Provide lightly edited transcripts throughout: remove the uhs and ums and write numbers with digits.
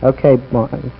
Okay, Martin.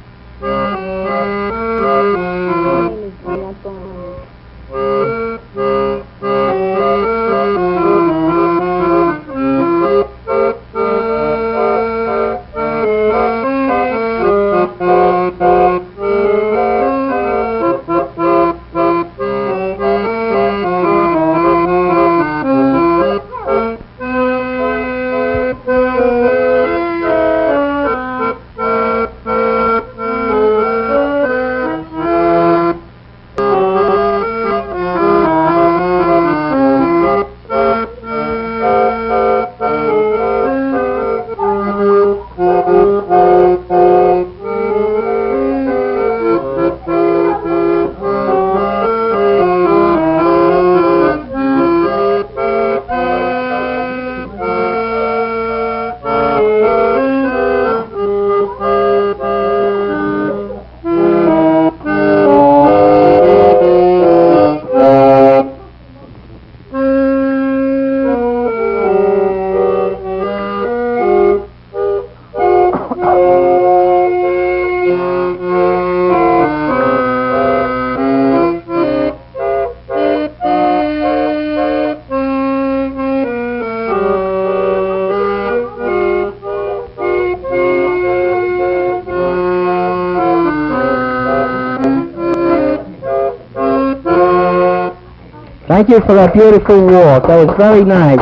Thank you for that beautiful walk. That was very nice.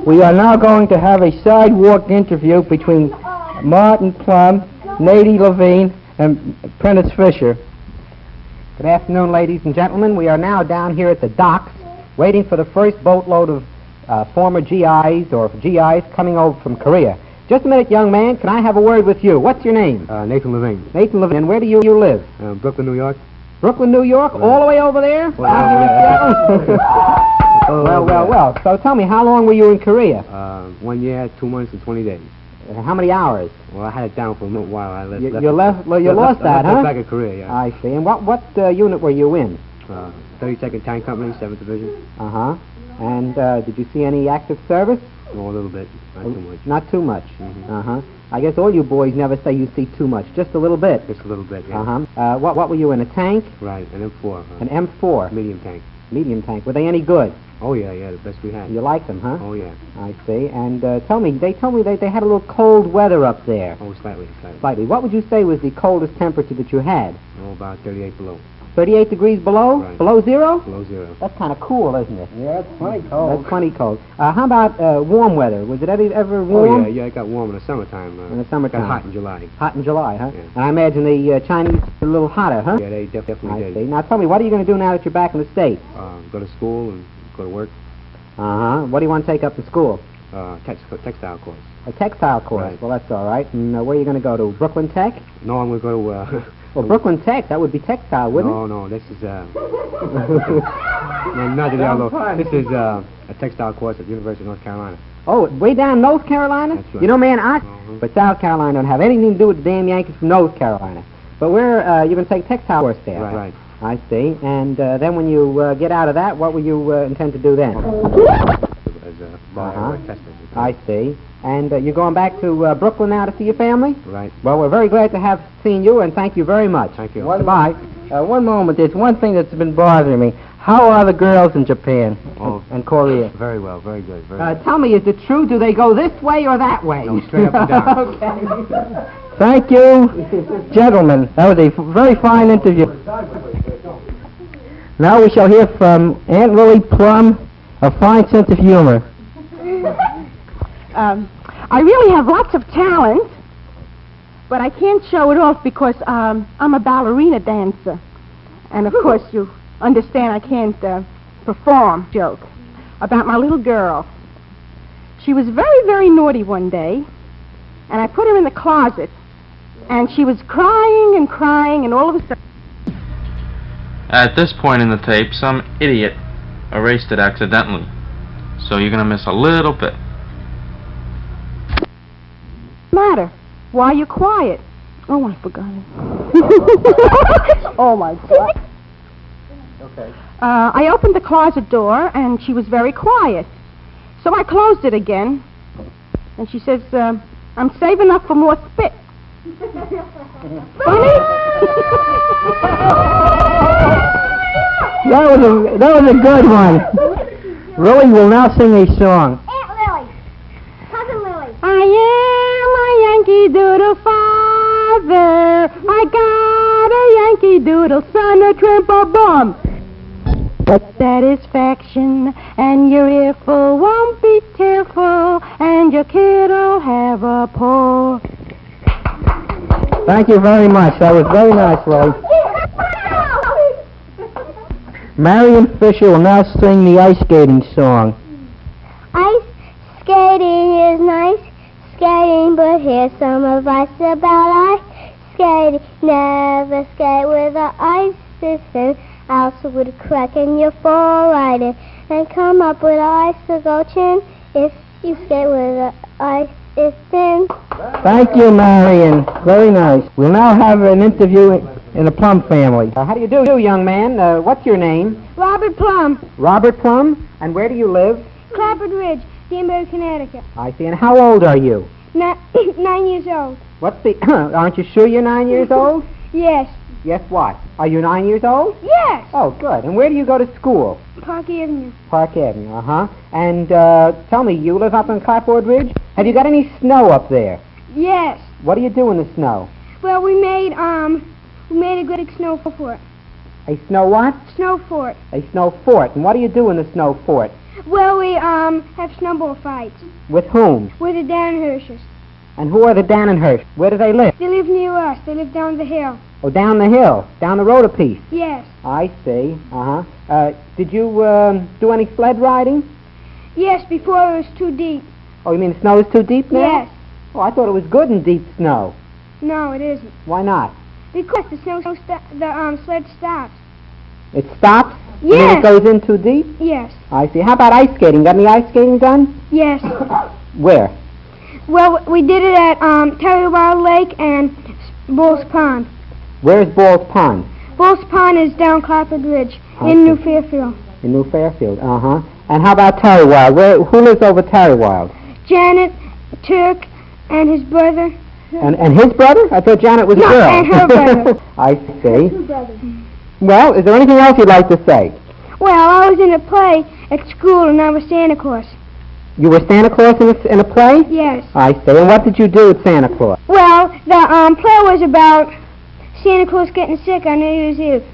We are now going to have a sidewalk interview between Martin Plum, Nadie Levine, and Prentice Fisher. Good afternoon, ladies and gentlemen. We are now down here at the docks waiting for the first boatload of former GIs or GIs coming over from Korea. Just a minute, young man. Can I have a word with you? What's your name? Nathan Levine. Nathan Levine. And where do you live? Brooklyn, New York. Brooklyn, New York? All the way over there? Well. So tell me, how long were you in Korea? 1 year, 2 months, and 20 days. How many hours? Well, I had it down for a little while. I left. You lost that, huh? Back in Korea, yeah. I see. And what unit were you in? 32nd Tank Company, 7th Division. Uh-huh. And did you see any active service? Oh, a little bit. Not too much. Not too much. Mm-hmm. Uh-huh. I guess all you boys never say you see too much. Just a little bit. Just a little bit, yeah. Uh-huh. What were you in, a tank? Right, an M4. An M4? Medium tank. Medium tank. Were they any good? Oh, yeah, the best we had. You liked them, huh? Oh, yeah. I see. And tell me, they told me they had a little cold weather up there. Oh, slightly. Slightly. What would you say was the coldest temperature that you had? Oh, about 38 below. 38 degrees below? Right. Below zero? Below zero. That's kind of cool, isn't it? Yeah, it's plenty cold. That's plenty cold. How about warm weather? Was it ever warm? Oh, yeah, it got warm in the summertime. In the summertime. Got hot in July. Hot in July, huh? Yeah. And I imagine the Chinese are a little hotter, huh? Yeah, they definitely I did. see. Now tell me, what are you going to do now that you're back in the States? Go to school and go to work. Uh-huh. What do you want to take up in school? Textile course. A textile course. Right. Well, that's all right. And where are you going to go to? Brooklyn Tech? No, I'm going to go to... Well, Brooklyn Tech, that would be textile, wouldn't it? No, this is... no, not the yellow. This is a textile course at the University of North Carolina. Oh, way down North Carolina? That's right. You know, man, But South Carolina don't have anything to do with the damn Yankees from North Carolina. But you're going to take textile course there. Right. I see. And then when you get out of that, what will you intend to do then? As a bar tester. I see. And you're going back to Brooklyn now to see your family? Right. Well, we're very glad to have seen you, and thank you very much. Thank you. Goodbye. One moment. There's one thing that's been bothering me. How are the girls in Japan and Korea? Very well. Very good. Very good. Tell me, is it true? Do they go this way or that way? No, straight up and down. Okay. Thank you, gentlemen. That was a very fine interview. Now we shall hear from Aunt Lily Plum, a fine sense of humor. I really have lots of talent, but I can't show it off because I'm a ballerina dancer. And, of course, you understand I can't perform. Joke about my little girl. She was very, very naughty one day, and I put her in the closet, and she was crying, and all of a sudden... At this point in the tape, some idiot erased it accidentally, so you're going to miss a little bit. Matter? Why are you quiet? Oh, I forgot it. Oh, my God. Okay. I opened the closet door, and she was very quiet. So I closed it again, and she says, I'm saving up for more spit. Funny? That was a good one. Lily will now sing a song. Aunt Lily. Cousin Lily. I am a Yankee Doodle father. I got a Yankee Doodle son, a trample bum. But satisfaction and your earful won't be tearful, and your kid'll have a pull. Thank you very much. That was very nice, Lily. Marion Fisher will now sing the ice skating song. Ice skating is nice skating, but here's some advice about ice skating. Never skate with the ice is thin, else it would crack and you'll fall right in and come up with an icicle chin if you skate with the ice is thin. Thank you, Marion. Very nice. We'll now have an interview in the Plum family. How do you do, young man? What's your name? Robert Plum, Robert Plum. And where do you live? Clapham Ridge, Danbury, Connecticut. I see. And how old are you? 9 years old. What's the... Aren't you sure you're 9 years old? Yes. Yes, what? Are you 9 years old? Yes. Oh, good. And where do you go to school? Park Avenue. Park Avenue, uh-huh. And tell me, you live up on Clapboard Ridge? Have you got any snow up there? Yes. What do you do in the snow? Well, we made a good snow fort. A snow what? Snow fort. A snow fort. And what do you do in the snow fort? Well, we have snowball fights With whom? with the Danhursts. And who are the Dannenhurst? Where do they live? They live near us. They live down the hill. Oh, down the hill. Down the road a piece. Yes. I see. Uh-huh. Did you do any sled riding? Yes, before it was too deep. Oh, you mean the snow is too deep now? Yes. Oh, I thought it was good in deep snow. No, it isn't. Why not? Because the sled stops. It stops? You mean Yes. it goes in too deep? Yes. I see. How about ice skating? Got any ice skating done? Yes. Where? Well, we did it at Terry Wild Lake and Bull's Pond. Where's Ball's Pond? Bull's Pond is down Clapham Ridge I in see. New Fairfield. In New Fairfield. Uh-huh. And how about Tarrywild? Who lives over Tarrywild? Janet, Turk, and his brother. And his brother? I thought Janet was a No, girl. and her brother. I see. Well, is there anything else you'd like to say? Well, I was in a play at school and I was Santa Claus. You were Santa Claus in a play? Yes. I see. And what did you do with Santa Claus? Well, the play was about Santa Claus getting sick on New Year's Eve.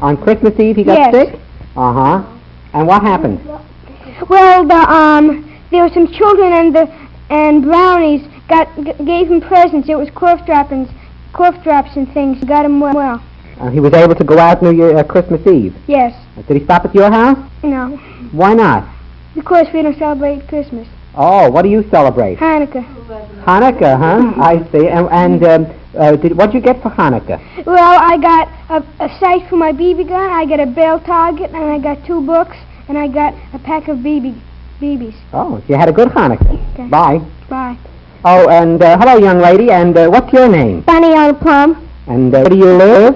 On Christmas Eve he got Yes. sick? Uh-huh. And what happened? Well, there were some children and brownies gave him presents. It was cough drops and things. Got him well. He was able to go out Christmas Eve. Yes. Did he stop at your house? No. Why not? Because we don't celebrate Christmas. Oh, what do you celebrate? Hanukkah. Hanukkah, huh? I see. And what'd you get for Hanukkah? Well, I got a sight for my BB gun. I got a bell target, and I got 2 books, and I got a pack of BBs. Oh, you had a good Hanukkah. Okay. Bye. Bye. Oh, and hello, young lady. And what's your name? Bonnie on Plum, And where do you live?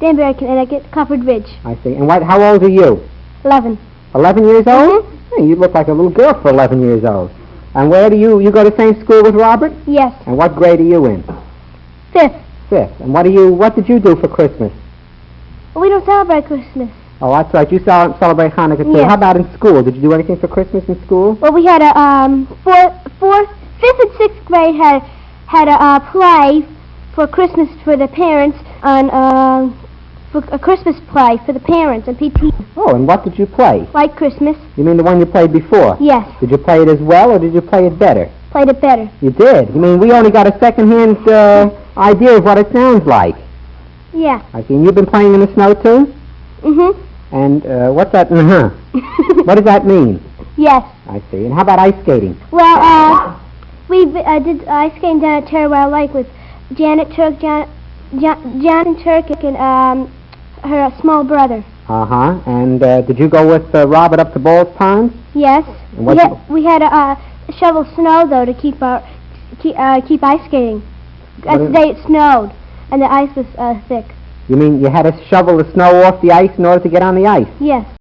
Danbury, Connecticut, Clapham Ridge. I see. And how old are you? 11. 11 years old? Hey, you look like a little girl for 11 years old. And where do you go to the same school with Robert? Yes. And what grade are you in? 5th. 5th. And what did you do for Christmas? We don't celebrate Christmas. Oh, that's right. You celebrate Hanukkah too. Yes. How about in school? Did you do anything for Christmas in school? Well, we had a 5th and 6th grade had a play for Christmas for the parents on for a Christmas play for the parents and PT. Oh, and what did you play? White Christmas. You mean the one you played before? Yes. Did you play it as well, or did you play it better? Played it better. You did. You mean we only got a second-hand idea of what it sounds like? Yeah. I see. And you've been playing in the snow too? Mhm. And what's that? What does that mean? Yes. I see. And how about ice skating? Well, we did ice skating down at Terry Wild Lake with Janet Turk, Janet Turk, and her small brother. Uh-huh. And did you go with Robert up to Ball's Pond? Yes. And what We had to shovel snow though to keep ice skating. What is- Today it snowed and the ice was thick. You mean you had to shovel the snow off the ice in order to get on the ice? Yes.